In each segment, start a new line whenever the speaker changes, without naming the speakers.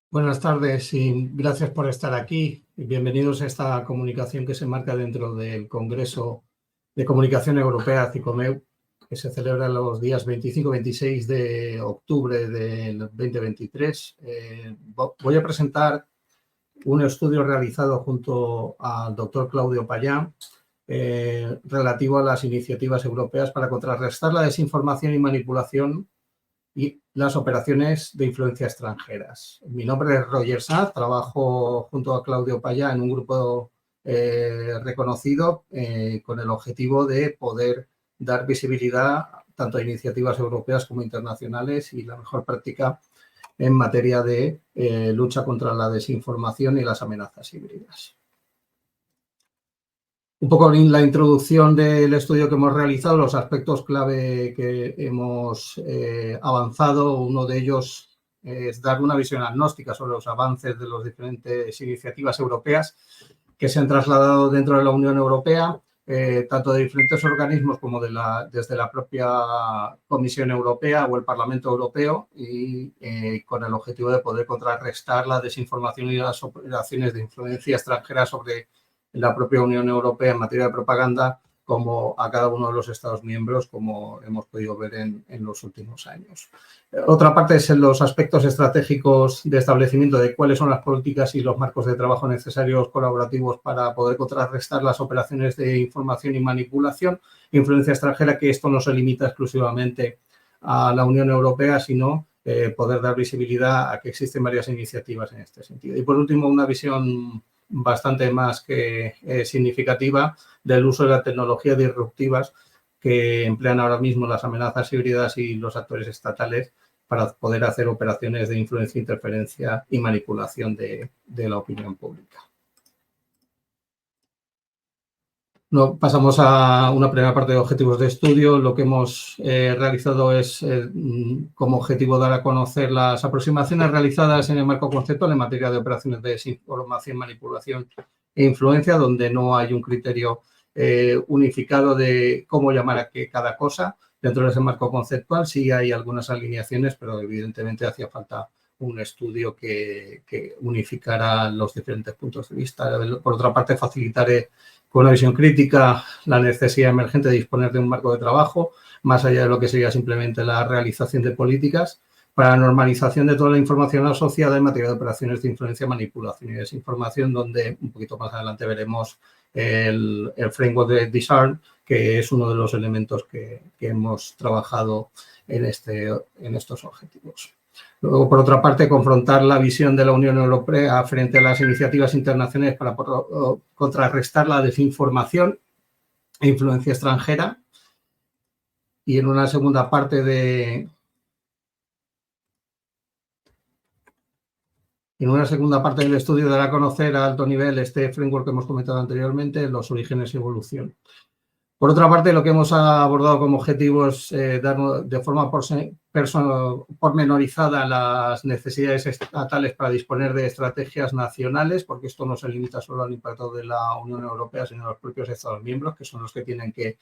Buenas tardes y gracias por estar aquí. Bienvenidos a esta comunicación que se marca dentro del Congreso de Comunicación Europea, CICOMEU, que se celebra los días 25 y 26 de octubre del 2023. Voy a presentar un estudio realizado junto al doctor Claudio Payá relativo a las iniciativas europeas para contrarrestar la desinformación y manipulación y las operaciones de influencia extranjeras. Mi nombre es Roger Sanz, trabajo junto a Claudio Payá en un grupo reconocido con el objetivo de poder dar visibilidad tanto a iniciativas europeas como internacionales y la mejor práctica en materia de lucha contra la desinformación y las amenazas híbridas. Un poco en la introducción del estudio que hemos realizado, los aspectos clave que hemos avanzado, uno de ellos es dar una visión agnóstica sobre los avances de las diferentes iniciativas europeas que se han trasladado dentro de la Unión Europea, tanto de diferentes organismos como desde la propia Comisión Europea o el Parlamento Europeo, y con el objetivo de poder contrarrestar la desinformación y las operaciones de influencia extranjera sobre la propia Unión Europea en materia de propaganda, como a cada uno de los Estados miembros, como hemos podido ver en los últimos años. Otra parte es en los aspectos estratégicos de establecimiento de cuáles son las políticas y los marcos de trabajo necesarios colaborativos para poder contrarrestar las operaciones de información y manipulación, influencia extranjera, que esto no se limita exclusivamente a la Unión Europea, sino poder dar visibilidad a que existen varias iniciativas en este sentido. Y por último, una visión bastante más que significativa del uso de las tecnologías disruptivas que emplean ahora mismo las amenazas híbridas y los actores estatales para poder hacer operaciones de influencia, interferencia y manipulación de la opinión pública. Pasamos a una primera parte de objetivos de estudio. Lo que hemos realizado es, como objetivo, dar a conocer las aproximaciones realizadas en el marco conceptual en materia de operaciones de desinformación, manipulación e influencia, donde no hay un criterio unificado de cómo llamar a cada cosa. Dentro de ese marco conceptual sí hay algunas alineaciones, pero evidentemente hacía falta un estudio que unificara los diferentes puntos de vista. Por otra parte, facilitaré con una visión crítica la necesidad emergente de disponer de un marco de trabajo, más allá de lo que sería simplemente la realización de políticas, para la normalización de toda la información asociada en materia de operaciones de influencia, manipulación y desinformación, donde un poquito más adelante veremos el framework de DISARM, que es uno de los elementos que hemos trabajado en estos objetivos. Luego, por otra parte, confrontar la visión de la Unión Europea frente a las iniciativas internacionales para contrarrestar la desinformación e influencia extranjera. Y en una segunda parte del estudio, dará a conocer a alto nivel este framework que hemos comentado anteriormente, los orígenes y evolución. Por otra parte, lo que hemos abordado como objetivo es dar de forma pormenorizada las necesidades estatales para disponer de estrategias nacionales, porque esto no se limita solo al impacto de la Unión Europea, sino a los propios Estados miembros, que son los que tienen que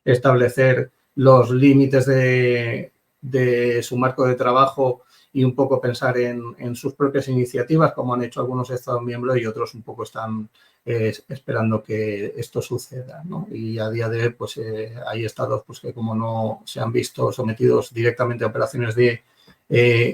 establecer los límites de su marco de trabajo y un poco pensar en sus propias iniciativas, como han hecho algunos Estados miembros, y otros un poco están esperando que esto suceda, ¿no? Y a día de hoy, pues hay estados pues, que como no se han visto sometidos directamente a operaciones de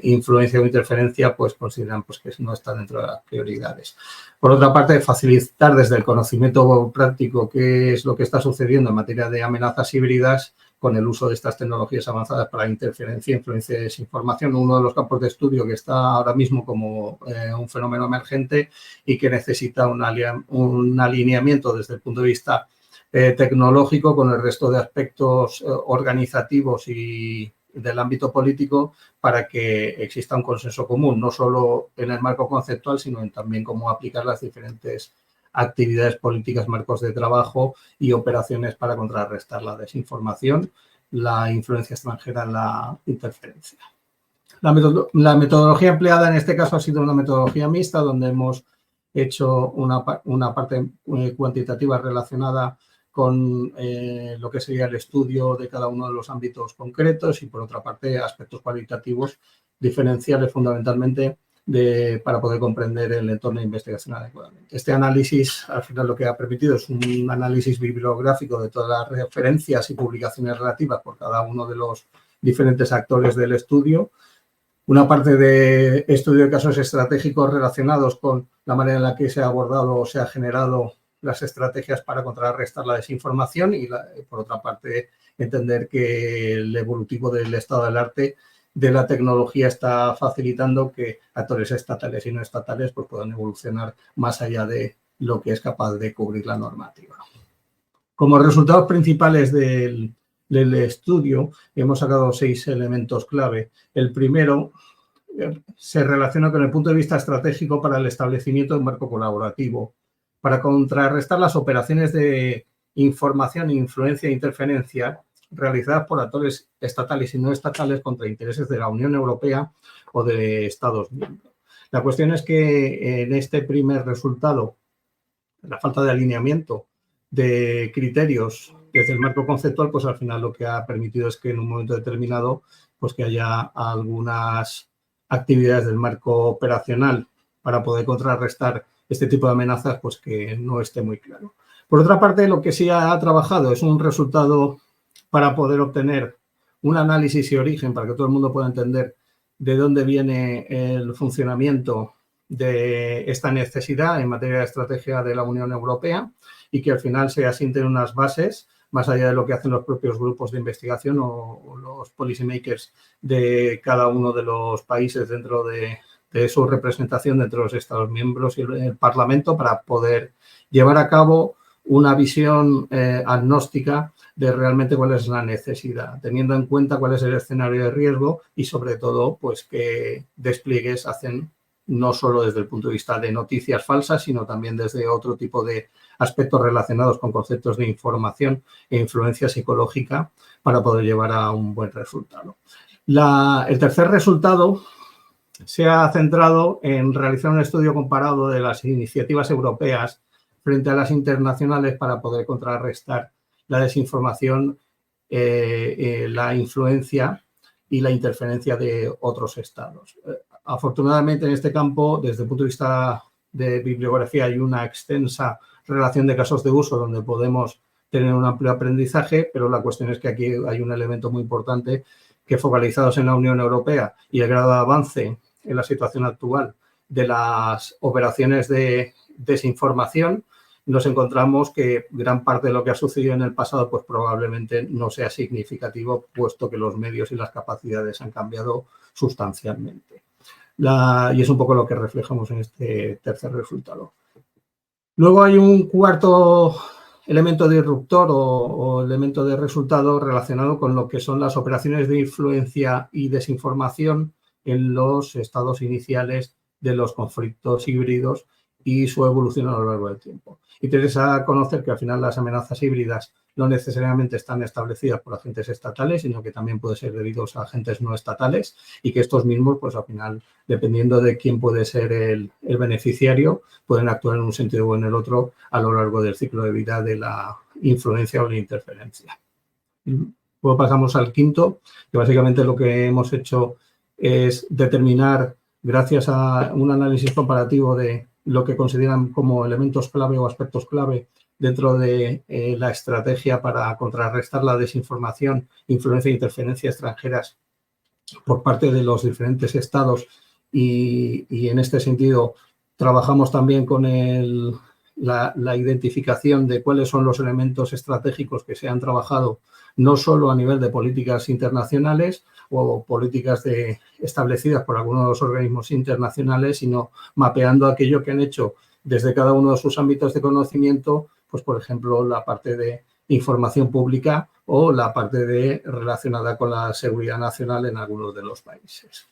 influencia o interferencia, pues consideran pues, que no está dentro de las prioridades. Por otra parte, facilitar desde el conocimiento práctico qué es lo que está sucediendo en materia de amenazas híbridas con el uso de estas tecnologías avanzadas para interferencia, influencia y desinformación, uno de los campos de estudio que está ahora mismo como un fenómeno emergente y que necesita un alineamiento desde el punto de vista tecnológico con el resto de aspectos organizativos y del ámbito político para que exista un consenso común, no solo en el marco conceptual, sino en también cómo aplicar las diferentes actividades políticas, marcos de trabajo y operaciones para contrarrestar la desinformación, la influencia extranjera, la interferencia. La metodología empleada en este caso ha sido una metodología mixta, donde hemos hecho una parte cuantitativa relacionada con lo que sería el estudio de cada uno de los ámbitos concretos y, por otra parte, aspectos cualitativos diferenciales fundamentalmente para poder comprender el entorno de investigación adecuadamente. Este análisis, al final, lo que ha permitido es un análisis bibliográfico de todas las referencias y publicaciones relativas por cada uno de los diferentes actores del estudio. Una parte de estudio de casos estratégicos relacionados con la manera en la que se ha abordado o se ha generado las estrategias para contrarrestar la desinformación y, por otra parte, entender que el evolutivo del estado del arte de la tecnología está facilitando que actores estatales y no estatales pues, puedan evolucionar más allá de lo que es capaz de cubrir la normativa. Como resultados principales del estudio, hemos sacado 6 elementos clave. El primero se relaciona con el punto de vista estratégico para el establecimiento de un marco colaborativo, para contrarrestar las operaciones de información, influencia e interferencia realizadas por actores estatales y no estatales contra intereses de la Unión Europea o de Estados miembros. La cuestión es que en este primer resultado, la falta de alineamiento de criterios desde el marco conceptual, pues al final lo que ha permitido es que en un momento determinado, pues que haya algunas actividades del marco operacional para poder contrarrestar este tipo de amenazas, pues que no esté muy claro. Por otra parte, lo que sí ha trabajado es un resultado para poder obtener un análisis y origen para que todo el mundo pueda entender de dónde viene el funcionamiento de esta necesidad en materia de estrategia de la Unión Europea y que al final se asienten unas bases más allá de lo que hacen los propios grupos de investigación o los policymakers de cada uno de los países dentro de su representación dentro de los Estados miembros y el Parlamento para poder llevar a cabo una visión agnóstica de realmente cuál es la necesidad, teniendo en cuenta cuál es el escenario de riesgo y, sobre todo, pues qué despliegues hacen no solo desde el punto de vista de noticias falsas, sino también desde otro tipo de aspectos relacionados con conceptos de información e influencia psicológica para poder llevar a un buen resultado. El tercer resultado se ha centrado en realizar un estudio comparado de las iniciativas europeas frente a las internacionales para poder contrarrestar la desinformación, la influencia y la interferencia de otros estados. Afortunadamente, en este campo, desde el punto de vista de bibliografía, hay una extensa relación de casos de uso donde podemos tener un amplio aprendizaje, pero la cuestión es que aquí hay un elemento muy importante que, focalizados en la Unión Europea y el grado de avance en la situación actual de las operaciones de desinformación, nos encontramos que gran parte de lo que ha sucedido en el pasado pues probablemente no sea significativo, puesto que los medios y las capacidades han cambiado sustancialmente. Y es un poco lo que reflejamos en este tercer resultado. Luego hay un cuarto elemento disruptor o elemento de resultado relacionado con lo que son las operaciones de influencia y desinformación en los estados iniciales de los conflictos híbridos y su evolución a lo largo del tiempo. Interesa conocer que al final las amenazas híbridas no necesariamente están establecidas por agentes estatales, sino que también pueden ser debidos a agentes no estatales y que estos mismos, pues al final, dependiendo de quién puede ser el beneficiario, pueden actuar en un sentido o en el otro a lo largo del ciclo de vida de la influencia o la interferencia. Luego pasamos al quinto, que básicamente lo que hemos hecho es determinar, gracias a un análisis comparativo de lo que consideran como elementos clave o aspectos clave dentro de la estrategia para contrarrestar la desinformación, influencia e interferencia extranjeras por parte de los diferentes estados y en este sentido trabajamos también con la identificación de cuáles son los elementos estratégicos que se han trabajado no solo a nivel de políticas internacionales o políticas establecidas por algunos de los organismos internacionales, sino mapeando aquello que han hecho desde cada uno de sus ámbitos de conocimiento, pues por ejemplo la parte de información pública o la parte relacionada con la seguridad nacional en algunos de los países.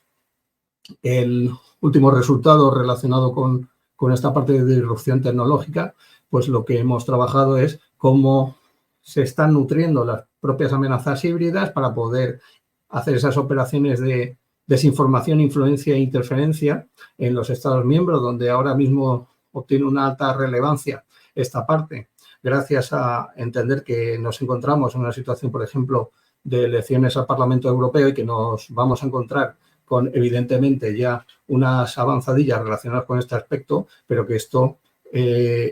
El último resultado relacionado con esta parte de disrupción tecnológica, pues lo que hemos trabajado es cómo se están nutriendo las propias amenazas híbridas para poder hacer esas operaciones de desinformación, influencia e interferencia en los Estados miembros, donde ahora mismo obtiene una alta relevancia esta parte, gracias a entender que nos encontramos en una situación, por ejemplo, de elecciones al Parlamento Europeo y que nos vamos a encontrar con evidentemente ya unas avanzadillas relacionadas con este aspecto, pero que esto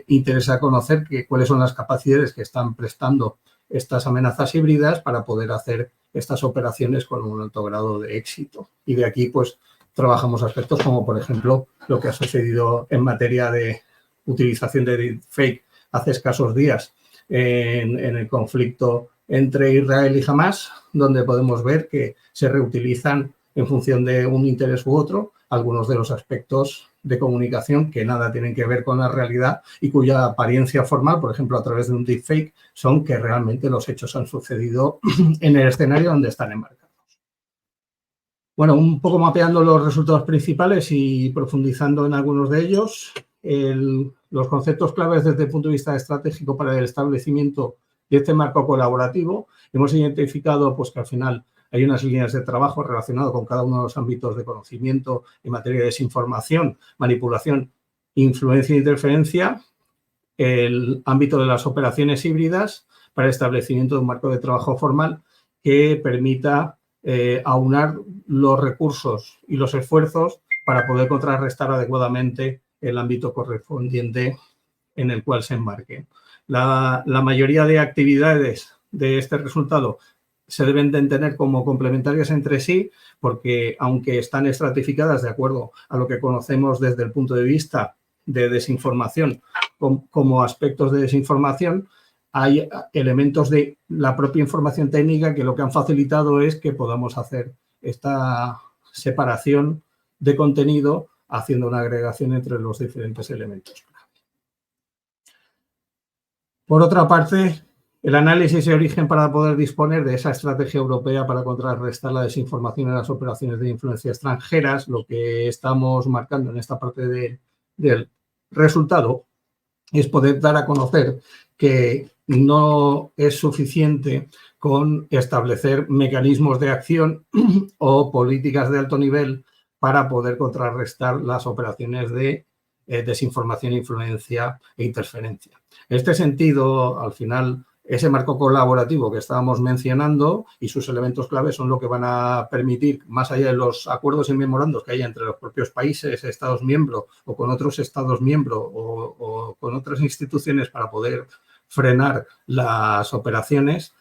interesa conocer cuáles son las capacidades que están prestando estas amenazas híbridas para poder hacer estas operaciones con un alto grado de éxito. Y de aquí, pues, trabajamos aspectos como, por ejemplo, lo que ha sucedido en materia de utilización de deepfake hace escasos días en el conflicto entre Israel y Hamás, donde podemos ver que se reutilizan en función de un interés u otro algunos de los aspectos de comunicación que nada tienen que ver con la realidad y cuya apariencia formal, por ejemplo, a través de un deepfake, son que realmente los hechos han sucedido en el escenario donde están enmarcados. Bueno, un poco mapeando los resultados principales y profundizando en algunos de ellos, los conceptos claves desde el punto de vista estratégico para el establecimiento de este marco colaborativo. Hemos identificado pues, que al final hay unas líneas de trabajo relacionadas con cada uno de los ámbitos de conocimiento en materia de desinformación, manipulación, influencia e interferencia, el ámbito de las operaciones híbridas para el establecimiento de un marco de trabajo formal que permita aunar los recursos y los esfuerzos para poder contrarrestar adecuadamente el ámbito correspondiente en el cual se enmarque. La mayoría de actividades de este resultado se deben de entender como complementarias entre sí, porque aunque están estratificadas de acuerdo a lo que conocemos desde el punto de vista de desinformación como aspectos de desinformación, hay elementos de la propia información técnica que lo que han facilitado es que podamos hacer esta separación de contenido haciendo una agregación entre los diferentes elementos. Por otra parte, el análisis de origen para poder disponer de esa estrategia europea para contrarrestar la desinformación en las operaciones de influencia extranjeras, lo que estamos marcando en esta parte del resultado es poder dar a conocer que no es suficiente con establecer mecanismos de acción o políticas de alto nivel para poder contrarrestar las operaciones de desinformación, influencia e interferencia. En este sentido, al final, ese marco colaborativo que estábamos mencionando y sus elementos claves son lo que van a permitir, más allá de los acuerdos y memorandos que hay entre los propios países, estados miembros o con otros estados miembros o con otras instituciones para poder frenar las operaciones,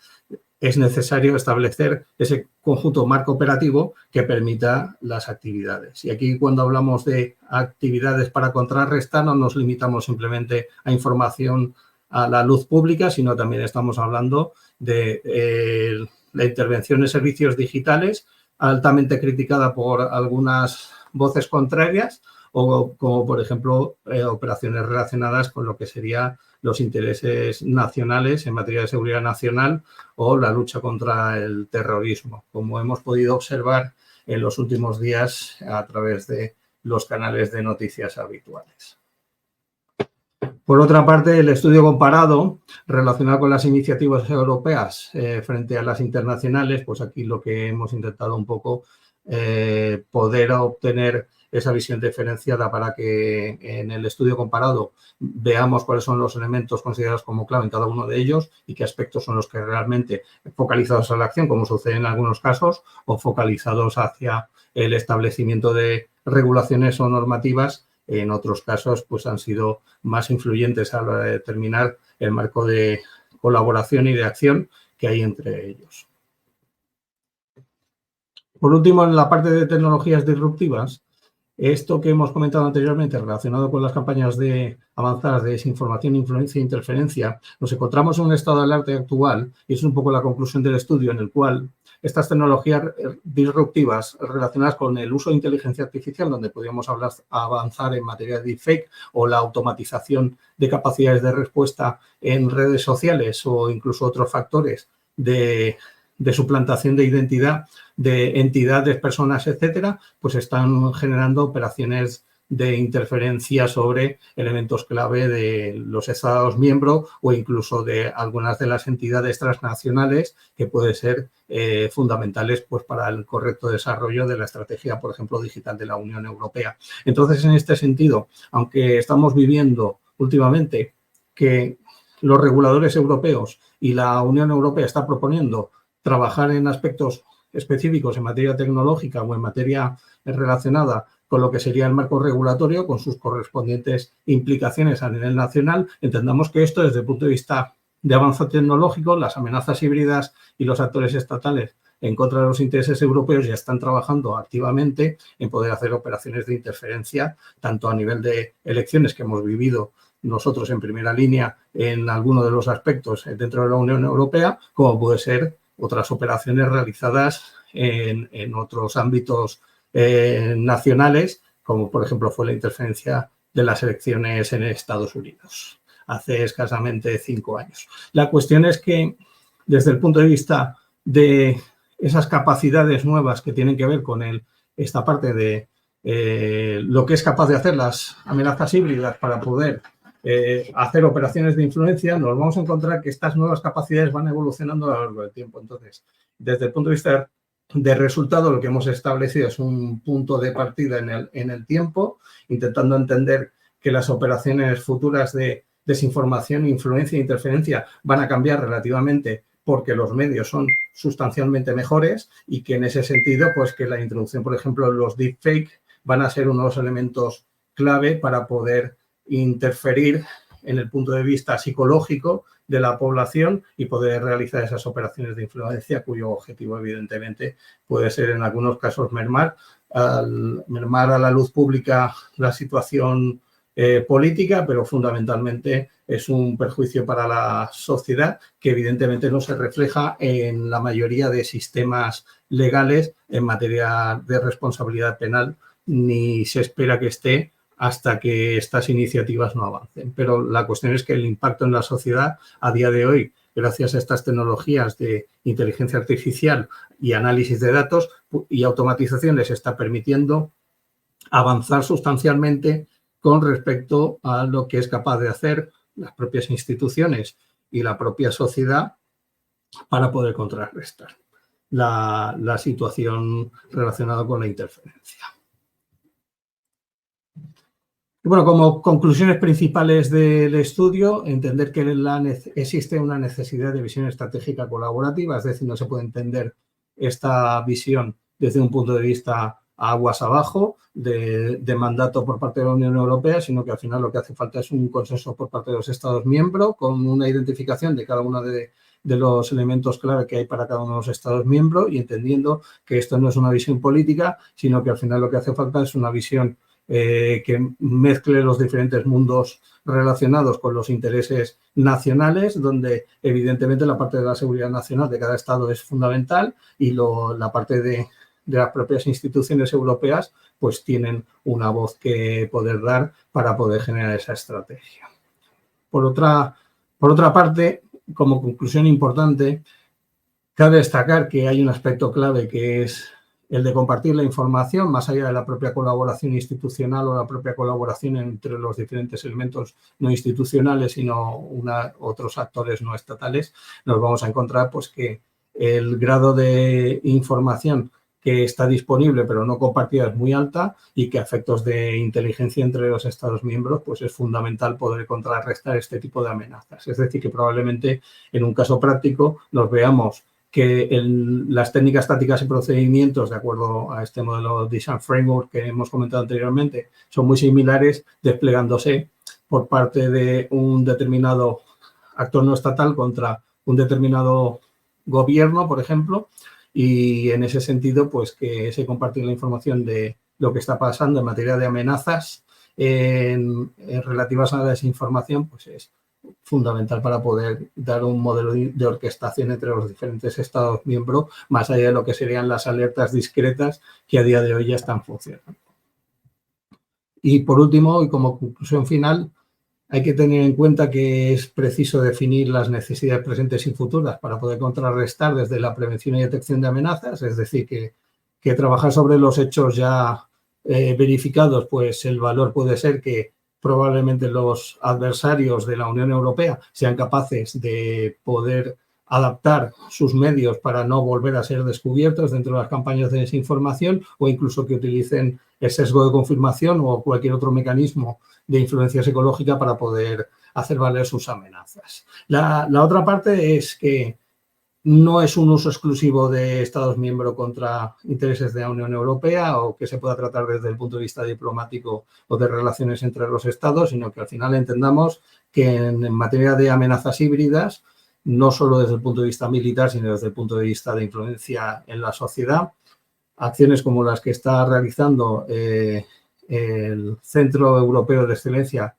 es necesario establecer ese conjunto marco operativo que permita las actividades. Y aquí cuando hablamos de actividades para contrarrestar no nos limitamos simplemente a información a la luz pública, sino también estamos hablando de la intervención en servicios digitales, altamente criticada por algunas voces contrarias, o como, por ejemplo, operaciones relacionadas con lo que serían los intereses nacionales en materia de seguridad nacional o la lucha contra el terrorismo, como hemos podido observar en los últimos días a través de los canales de noticias habituales. Por otra parte, el estudio comparado relacionado con las iniciativas europeas frente a las internacionales, pues aquí lo que hemos intentado un poco poder obtener esa visión diferenciada para que en el estudio comparado veamos cuáles son los elementos considerados como clave en cada uno de ellos y qué aspectos son los que realmente focalizados a la acción, como sucede en algunos casos, o focalizados hacia el establecimiento de regulaciones o normativas. En otros casos, pues han sido más influyentes a la hora de determinar el marco de colaboración y de acción que hay entre ellos. Por último, en la parte de tecnologías disruptivas, esto que hemos comentado anteriormente relacionado con las campañas avanzadas de desinformación, influencia e interferencia, nos encontramos en un estado de alerta actual y es un poco la conclusión del estudio en el cual estas tecnologías disruptivas relacionadas con el uso de inteligencia artificial, donde podríamos avanzar en materia de deepfake o la automatización de capacidades de respuesta en redes sociales o incluso otros factores de suplantación de identidad de entidades, personas, etcétera, pues están generando operaciones de interferencia sobre elementos clave de los Estados miembros o incluso de algunas de las entidades transnacionales que pueden ser fundamentales pues, para el correcto desarrollo de la estrategia, por ejemplo, digital de la Unión Europea. Entonces, en este sentido, aunque estamos viviendo últimamente que los reguladores europeos y la Unión Europea está proponiendo trabajar en aspectos específicos en materia tecnológica o en materia relacionada con lo que sería el marco regulatorio, con sus correspondientes implicaciones a nivel nacional, entendamos que esto desde el punto de vista de avance tecnológico, las amenazas híbridas y los actores estatales en contra de los intereses europeos ya están trabajando activamente en poder hacer operaciones de interferencia, tanto a nivel de elecciones que hemos vivido nosotros en primera línea en alguno de los aspectos dentro de la Unión Europea, como puede ser otras operaciones realizadas en otros ámbitos nacionales, como por ejemplo fue la interferencia de las elecciones en Estados Unidos hace escasamente 5 años. La cuestión es que desde el punto de vista de esas capacidades nuevas que tienen que ver con esta parte de lo que es capaz de hacer las amenazas híbridas para poder hacer operaciones de influencia, nos vamos a encontrar que estas nuevas capacidades van evolucionando a lo largo del tiempo. Entonces, desde el punto de vista de resultado, lo que hemos establecido es un punto de partida en el tiempo, intentando entender que las operaciones futuras de desinformación, influencia e interferencia van a cambiar relativamente porque los medios son sustancialmente mejores y que en ese sentido, pues que la introducción, por ejemplo, de los deepfake van a ser unos elementos clave para poder interferir en el punto de vista psicológico de la población y poder realizar esas operaciones de influencia cuyo objetivo, evidentemente, puede ser en algunos casos mermar a la luz pública la situación política, pero fundamentalmente es un perjuicio para la sociedad que evidentemente no se refleja en la mayoría de sistemas legales en materia de responsabilidad penal, ni se espera que esté hasta que estas iniciativas no avancen. Pero la cuestión es que el impacto en la sociedad a día de hoy, gracias a estas tecnologías de inteligencia artificial y análisis de datos y automatización, les está permitiendo avanzar sustancialmente con respecto a lo que es capaz de hacer las propias instituciones y la propia sociedad para poder contrarrestar la situación relacionada con la interferencia. Y bueno, como conclusiones principales del estudio, entender que existe una necesidad de visión estratégica colaborativa, es decir, no se puede entender esta visión desde un punto de vista aguas abajo de mandato por parte de la Unión Europea, sino que al final lo que hace falta es un consenso por parte de los Estados miembros con una identificación de cada uno de los elementos clave que hay para cada uno de los Estados miembros y entendiendo que esto no es una visión política, sino que al final lo que hace falta es una visión que mezcle los diferentes mundos relacionados con los intereses nacionales, donde evidentemente la parte de la seguridad nacional de cada Estado es fundamental y la parte de las propias instituciones europeas pues tienen una voz que poder dar para poder generar esa estrategia. Por otra parte, como conclusión importante, cabe destacar que hay un aspecto clave que es el de compartir la información, más allá de la propia colaboración institucional o la propia colaboración entre los diferentes elementos no institucionales, sino otros actores no estatales, nos vamos a encontrar pues que el grado de información que está disponible pero no compartida es muy alta y que a efectos de inteligencia entre los Estados miembros pues es fundamental poder contrarrestar este tipo de amenazas. Es decir, que probablemente en un caso práctico nos veamos que las técnicas tácticas y procedimientos, de acuerdo a este modelo Design Framework que hemos comentado anteriormente, son muy similares desplegándose por parte de un determinado actor no estatal contra un determinado gobierno, por ejemplo, y en ese sentido, pues que se compartir la información de lo que está pasando en materia de amenazas relativas a la desinformación, pues es fundamental para poder dar un modelo de orquestación entre los diferentes Estados miembros, más allá de lo que serían las alertas discretas que a día de hoy ya están funcionando. Y por último, y como conclusión final, hay que tener en cuenta que es preciso definir las necesidades presentes y futuras para poder contrarrestar desde la prevención y detección de amenazas, es decir, que trabajar sobre los hechos ya verificados, pues el valor puede ser que probablemente los adversarios de la Unión Europea sean capaces de poder adaptar sus medios para no volver a ser descubiertos dentro de las campañas de desinformación o incluso que utilicen el sesgo de confirmación o cualquier otro mecanismo de influencia psicológica para poder hacer valer sus amenazas. La otra parte es que no es un uso exclusivo de Estados miembros contra intereses de la Unión Europea o que se pueda tratar desde el punto de vista diplomático o de relaciones entre los Estados, sino que al final entendamos que en materia de amenazas híbridas, no solo desde el punto de vista militar, sino desde el punto de vista de influencia en la sociedad, acciones como las que está realizando el Centro Europeo de Excelencia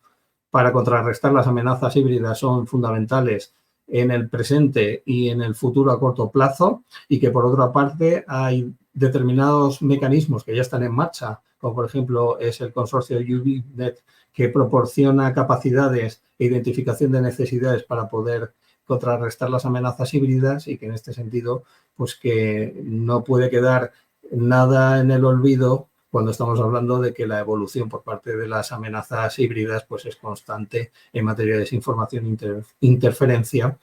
para contrarrestar las amenazas híbridas son fundamentales en el presente y en el futuro a corto plazo, y que por otra parte hay determinados mecanismos que ya están en marcha, como por ejemplo es el consorcio UBNet, que proporciona capacidades e identificación de necesidades para poder contrarrestar las amenazas híbridas, y que en este sentido pues que no puede quedar nada en el olvido cuando estamos hablando de que la evolución por parte de las amenazas híbridas pues es constante en materia de desinformación, interferencia,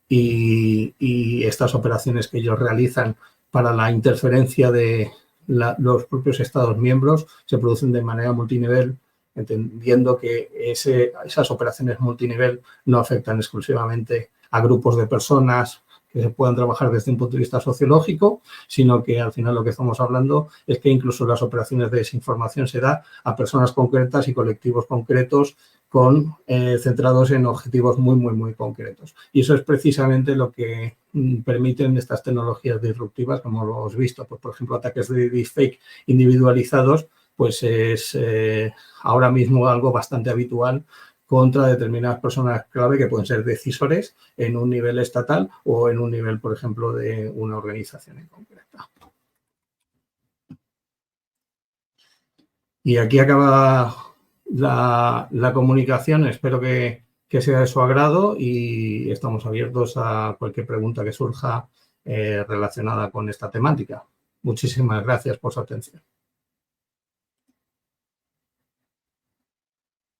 y estas operaciones que ellos realizan para la interferencia de los propios Estados miembros se producen de manera multinivel, entendiendo que esas operaciones multinivel no afectan exclusivamente a grupos de personas que se puedan trabajar desde un punto de vista sociológico, sino que al final lo que estamos hablando es que incluso las operaciones de desinformación se da a personas concretas y colectivos concretos centrados en objetivos muy, muy, muy concretos. Y eso es precisamente lo que permiten estas tecnologías disruptivas, como lo hemos visto, pues, por ejemplo, ataques de deepfake individualizados, pues es ahora mismo algo bastante habitual contra determinadas personas clave que pueden ser decisores en un nivel estatal o en un nivel, por ejemplo, de una organización en concreta. Y aquí acaba la comunicación. Espero que sea de su agrado y estamos abiertos a cualquier pregunta que surja relacionada con esta temática. Muchísimas gracias por su atención.